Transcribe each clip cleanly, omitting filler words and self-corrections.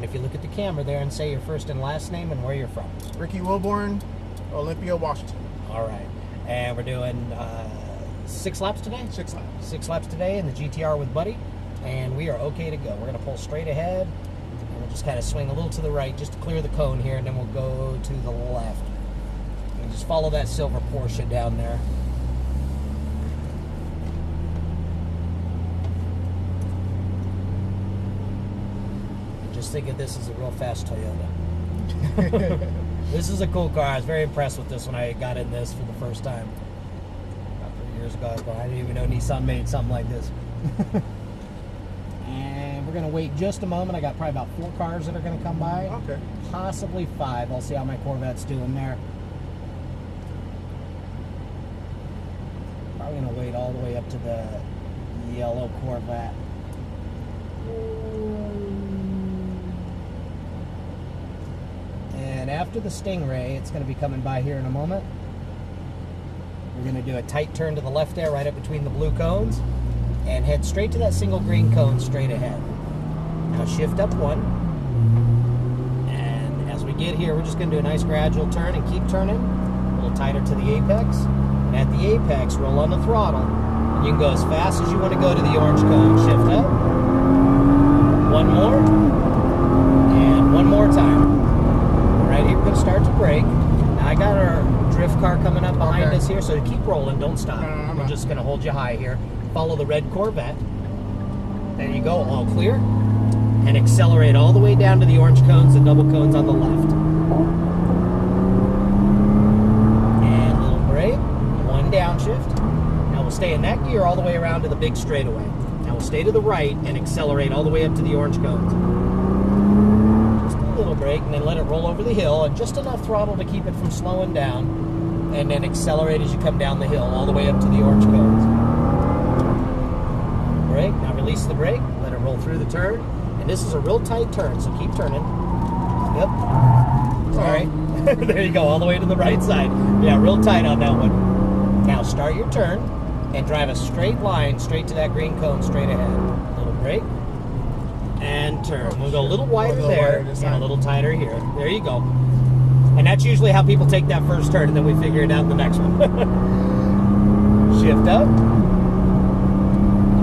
And if you look at the camera there and say your first and last name and where you're from. Rickey Wilbourn, Olympia, Washington. All right. And we're doing 6 laps today? 6 laps. 6 laps today in the GT-R with Buddy. And we are okay to go. We're going to pull straight ahead. And we'll just kind of swing a little to the right just to clear the cone here. And then we'll go to the left. And just follow that silver Porsche down there. And just think of this as a real fast Toyota. This is a cool car. I was very impressed with this when I got in this for the first time. About 3 years ago, I didn't even know Nissan made something like this. And we're going to wait just a moment. I got probably about 4 cars that are going to come by. Okay. Possibly 5. I'll see how my Corvette's doing there. Probably going to wait all the way up to the yellow Corvette. And after the Stingray, it's going to be coming by here in a moment. We're going to do a tight turn to the left there, right up between the blue cones, and head straight to that single green cone straight ahead. Now shift up 1. And as we get here, we're just going to do a nice gradual turn and keep turning. A little tighter to the apex. And at the apex, roll on the throttle. And you can go as fast as you want to go to the orange cone. Shift up. 1 more. And 1 more time. Right here, we're going to start to brake. Now I got our drift car coming up behind us here, so keep rolling, don't stop. We're just going to hold you high here. Follow the red Corvette. There you go, all clear. And accelerate all the way down to the orange cones, the double cones on the left. And a little brake, 1 downshift. Now we'll stay in that gear all the way around to the big straightaway. Now we'll stay to the right and accelerate all the way up to the orange cones. Little brake, and then let it roll over the hill, and just enough throttle to keep it from slowing down, and then accelerate as you come down the hill all the way up to the orange cones. Brake, now release the brake, let it roll through the turn, and this is a real tight turn, so keep turning. Yep. Sorry. There you go, all the way to the right side. Yeah, real tight on that one. Now start your turn and drive a straight line straight to that green cone straight ahead. Little brake. And turn. We'll go a little wider there and a little tighter here. There you go. And that's usually how people take that first turn, and then we figure it out in the next one. Shift up.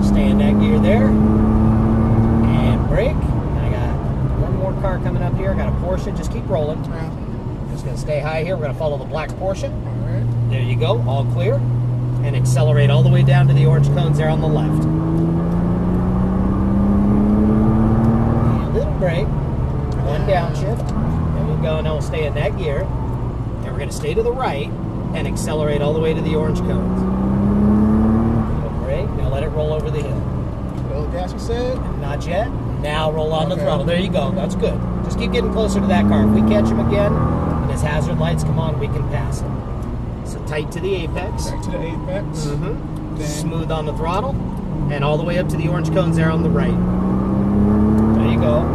Stay in that gear there. And brake. I got 1 more car coming up here. I got a Porsche. Just keep rolling. Just going to stay high here. We're going to follow the black Porsche. There you go. All clear. And accelerate all the way down to the orange cones there on the left. Brake, 1 downshift. There you go. Now we'll stay in that gear. And we're going to stay to the right and accelerate all the way to the orange cones. Little brake. Now let it roll over the hill. Little gas, you said? Not yet. Now roll on the throttle. There you go. That's good. Just keep getting closer to that car. If we catch him again and his hazard lights come on, we can pass him. So tight to the apex. Tight to the apex. Smooth on the throttle. And all the way up to the orange cones there on the right. There you go.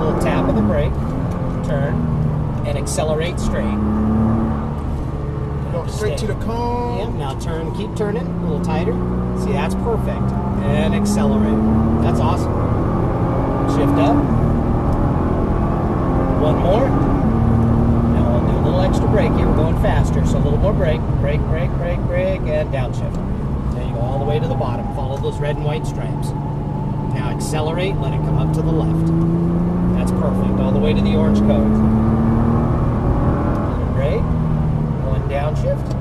Little tap of the brake, turn, and accelerate straight. Go straight to the cone. Yep, now turn, keep turning, a little tighter. See, that's perfect. And accelerate. That's awesome. Shift up. 1 more. Now we'll do a little extra brake here. We're going faster, so a little more brake. Brake, brake, brake, brake, and downshift. There you go, all the way to the bottom. Follow those red and white stripes. Now accelerate, let it come up to the left. That's perfect, all the way to the orange cones. Little brake, 1 downshift.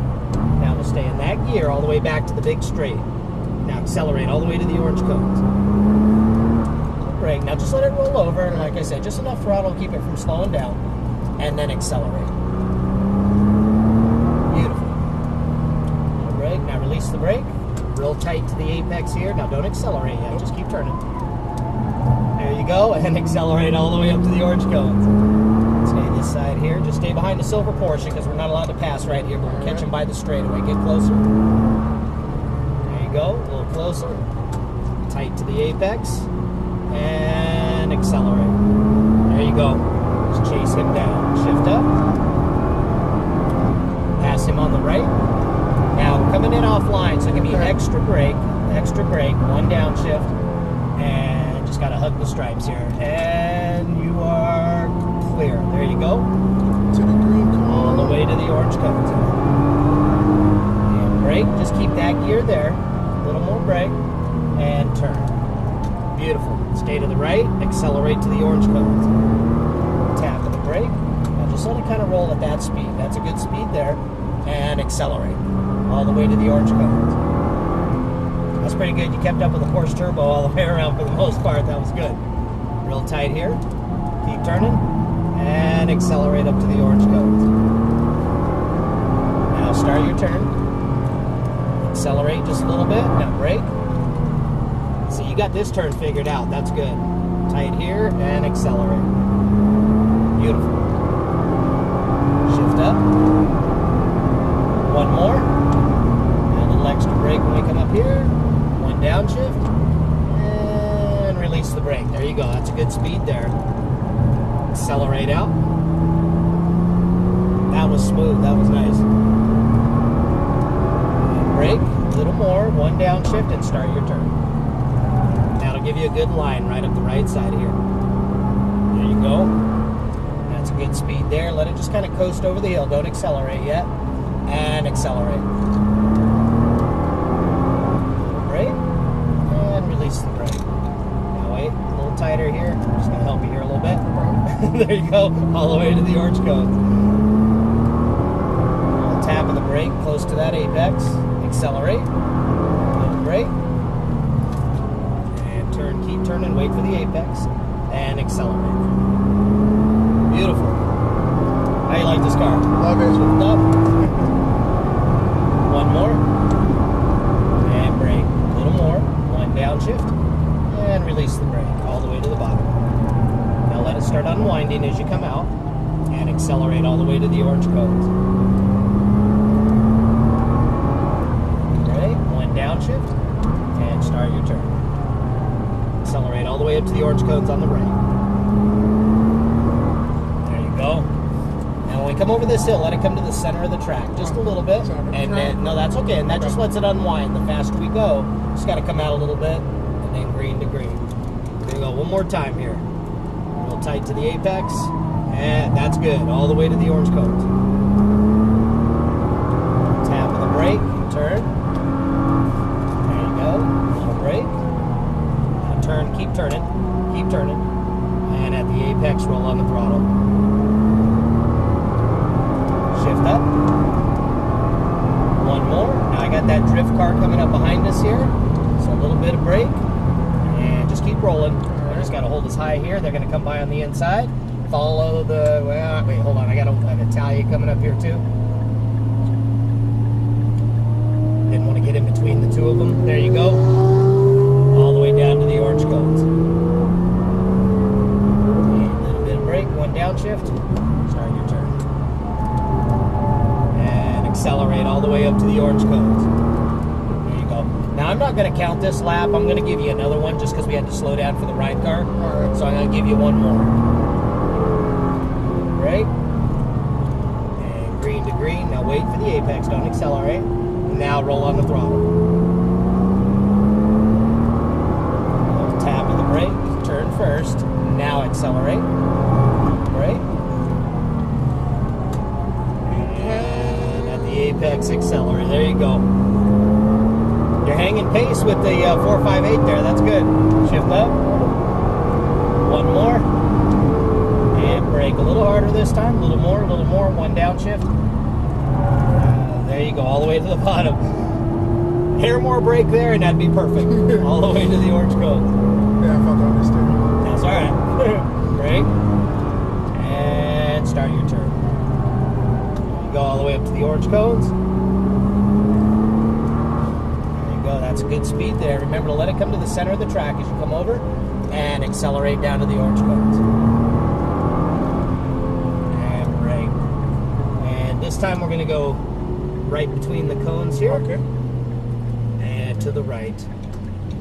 Now we'll stay in that gear all the way back to the big straight. Now accelerate all the way to the orange cones. Little brake, now just let it roll over, and like I said, just enough throttle to keep it from slowing down, and then accelerate. Beautiful. Little brake, now release the brake. Real tight to the apex here. Now don't accelerate yet, just keep turning. There you go, and accelerate all the way up to the orange cones. Stay this side here. Just stay behind the silver Porsche because we're not allowed to pass right here, but we'll catch him by the straightaway. Get closer. There you go, a little closer. Tight to the apex. And accelerate. There you go. Just chase him down. Shift up. Pass him on the right. Now we're coming in offline, so give me extra brake, 1 downshift, and just got to hug the stripes here. And you are go. To the green cone. All the way to the orange cones. And brake. Just keep that gear there. A little more brake. And turn. Beautiful. Stay to the right. Accelerate to the orange cones. Tap of the brake. Now just let it kind of roll at that speed. That's a good speed there. And accelerate. All the way to the orange cones. That's pretty good. You kept up with the Porsche Turbo all the way around for the most part. That was good. Real tight here. Keep turning. And accelerate up to the orange cones. Now start your turn. Accelerate just a little bit. Now brake. So you got this turn figured out. That's good. Tight here and accelerate. Beautiful. Shift up. One more. And a little extra brake when we come up here. One downshift. And release the brake. There you go. That's a good speed there. Accelerate out. That was smooth. That was nice. And brake. A little more. One downshift and start your turn. That'll give you a good line right up the right side here. There you go. That's a good speed there. Let it just kind of coast over the hill. Don't accelerate yet. And accelerate. Brake. And release the brake. Now wait, a little tighter here. I'm just going to help you here a little bit. There you go. All the way to the orange cones. A little tap of the brake close to that apex. Accelerate. Little brake. And turn. Keep turning. Wait for the apex. And accelerate. Beautiful. How you like this car? Love it. Shift up. One more. And brake. A little more. One downshift. And release the brake all the way to the bottom. Now let it start unwinding as you come out. And accelerate all the way to the orange cones. Brake. One downshift. And start your turn. Accelerate all the way up to the orange cones on the right. Go. Now when we come over this hill, let it come to the center of the track just a little bit. And then, no, that's okay. And that just lets it unwind. The faster we go, just got to come out a little bit and then green to green. There you go. One more time here. Real tight to the apex. And that's good. All the way to the orange cones. Tap of the brake. Turn. There you go. Little brake. Now turn. Keep turning. Keep turning. And at the apex, roll on the throttle. Shift up. One more. Now I got that drift car coming up behind us here. So a little bit of brake. And just keep rolling. I just got to hold us high here. They're going to come by on the inside. Follow the... Well, wait, hold on. I got an Italia coming up here too. Didn't want to get in between the two of them. There you go. All the way down to the orange cones. And a little bit of brake. One downshift. Start your turn. Accelerate all the way up to the orange cones. There you go. Now I'm not going to count this lap. I'm going to give you another one just because we had to slow down for the ride car. Alright. So I'm going to give you one more. Right? And green to green. Now wait for the apex. Don't accelerate. Now roll on the throttle. Little tap of the brake. Turn first. Now accelerate. Right? Apex accelerator. There you go. You're hanging pace with the 458 there. That's good. Shift up. One more. And brake a little harder this time. A little more. One downshift. There you go. All the way to the bottom. Hair more brake there, and that'd be perfect. All the way to the orange cones. Yeah, I felt on this too. That's all right. Brake. And start your turn. Go all the way up to the orange cones. There you go. That's a good speed there. Remember to let it come to the center of the track as you come over and accelerate down to the orange cones. And brake. And this time we're going to go right between the cones here. Okay. And to the right.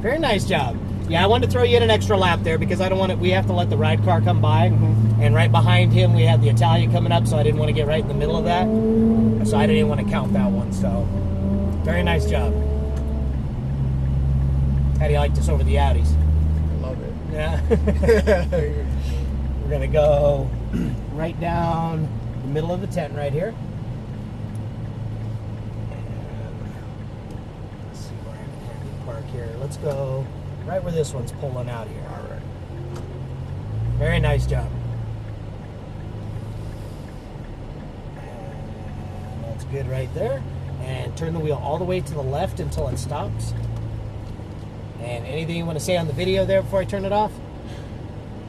Very nice job. Yeah, I wanted to throw you in an extra lap there because I don't want it. We have to let the ride car come by. And right behind him, we had the Italia coming up, so I didn't want to get right in the middle of that. So I didn't even want to count that one. So, very nice job. How do you like this over the Audis? I love it. Yeah. We're going to go right down the middle of the tent right here. And let's see where I can park here. Let's go right where this one's pulling out here. All right. Very nice job. And that's good right there. And turn the wheel all the way to the left until it stops. And anything you want to say on the video there before I turn it off?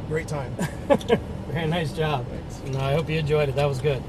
Great time. Very nice job. Thanks. No, I hope you enjoyed it. That was good.